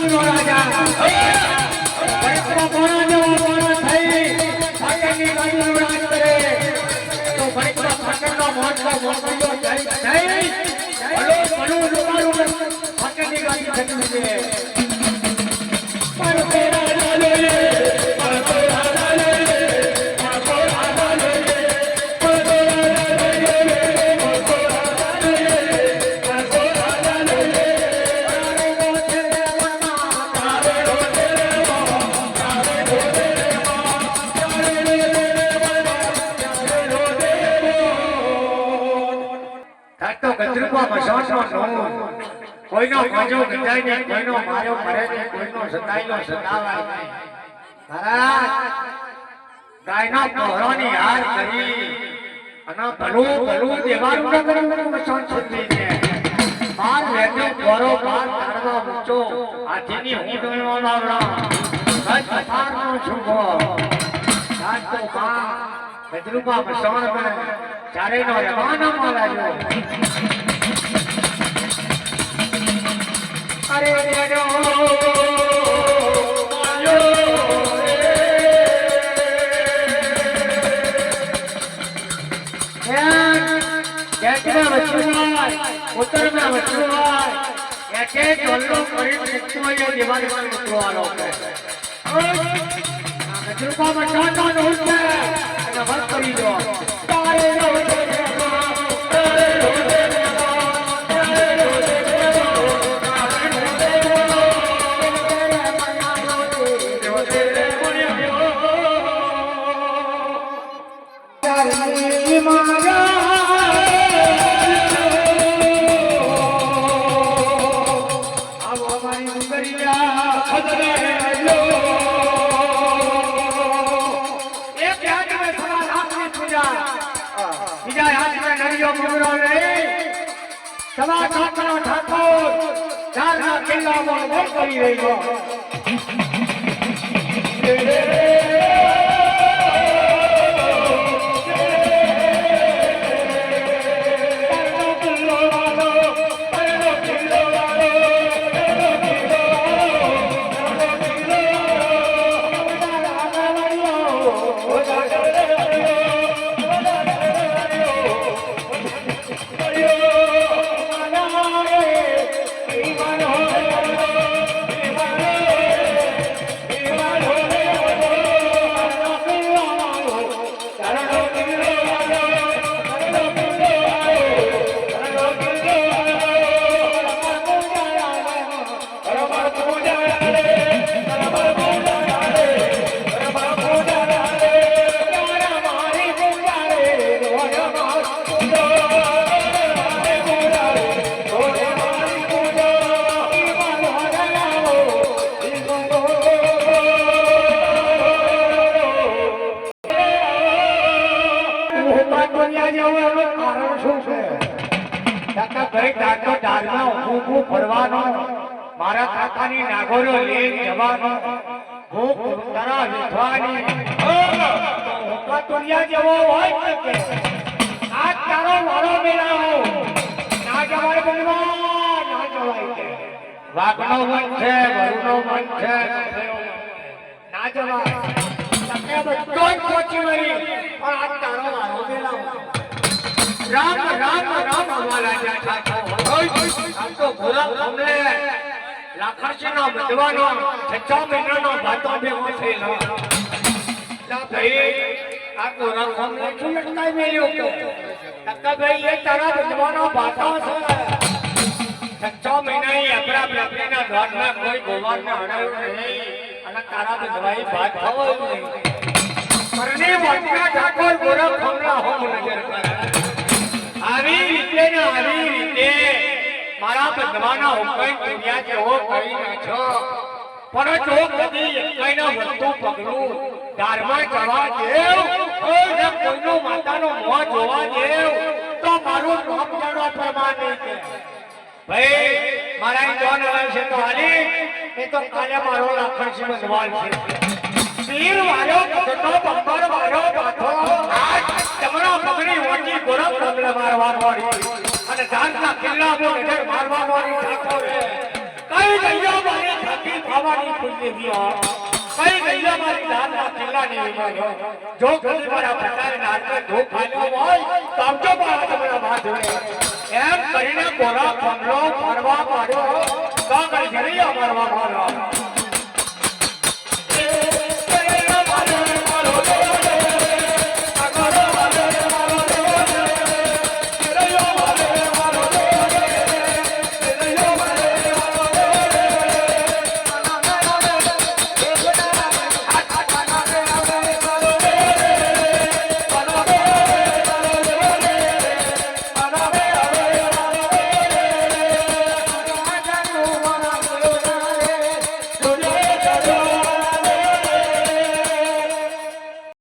નો રાજા ગણેશમાં કોણા જેવો કોણા થઈ ભાગ્યની ગાડીનું રાજ કરે તો ગણેશમાં ભાગ્યનો મોટો મોટો જય જય હલો ભલો રૂપારું ભાગ્યની ગાડી થતી છે પર તેરા ડાલે પર તેરા ડાલે કોઈનો માજો ગંજાય નહીં કોઈનો માર્યો મરે નહીં કોઈનો સતાઈનો સતાવાય નહીં મહારાજ ગાયના પહોળાની હાર કરી અને ભલું ભલું દેવાનું ન કરવું મસાણ છોડી દે બાર લેજો ગોરો બાર કાઢવા મૂચો હાથીની હું ડોળવા લાવડા સજ પથારનો છુગો સાત તો બા ગજરૂપા મસાણ કરે ચારેનો રવાના માલાજો અરે રેડો આયો જેટના વચુવાય ઉત્તરના વચુવાય એકે ચોલ્લો કરી નિત્યોય દિવાળીમાં નિત્યોવાળો છે ગજરૂપા મચાનો નોટ છે અને વર કરી દો તારે સવા ઠાકરો ઠાકોર ચારના કિલ્લામાં વર કરી રહ્યો મારા કાકાની નાગોરો લઈને જવાનો ભૂખ તારા વિધવાની હુકા તુરિયા જેવો હોય કે આ તારો વારો મેળાવો ના જવાય બનવા ના જવાય કે વાઘનો મન છે વરુનો મન છે ના જવાય તકે બધો પહોંચી વળી પણ આ તારો વારો મેળાવો રામ રામ રામ હવાલા જા આ તો ભોલા કમલે લાખાશીનો મધવાનો 6 મહિનાનો ભાતો ભેગો થયેલો લા ભાઈ આ ગોરા કમલે શું લટકાઈ મેલ્યો કે ટક્કા ભાઈ એ તારા મધવાનો ભાતો છે 6 મહિનાની આપણા પ્રાપ્તિના દ્વારમાં કોઈ ગોવારને હણાવ્યું નહીં અને તારા મધવાઈ ભાત થવો નહીં પરને મોટના ઠાકોર ગોરા કમલા હોમ નજર કરે આવી રીતે ને આવી રીતે મારા બદવાના હુકમ કર્યા જેવો કરી નાખો પણ જો કદી એકઈના વધુ પગલું ધારમાં જવા દેવ ઓય કોઈનો માતાનો મોં જોવા દેવ તો મારું નામ જાણો પ્રમાણ નહીં કે ભાઈ મારા જોન આવે છે તો હાલી એ તો કાલે મારો લાખણસી મજવાલ છે તીર વાળો કટો બંબર વાળો બાથો આજ તમારા પગડી ઓટી ગોરા પગલે મારવા વાળી અને ધાનના કિલ્લા પર નજર મારવા વાળી ઠાકોર કઈ ગયો મારી હાથી ખાવાની ખુલ્લી દિયા કઈ ગઈલા મારી દાનના કિલ્લાની વિમાનો જો કદી મારા પ્રતારે નાટકે ધોખ ખાલ્યો હોય તો આવજો મારા તમારા બાજુએ એમ કરીને કોરા કમલો ફરવા પાડ્યો કાગળ ઘેરી અમારવા મારવા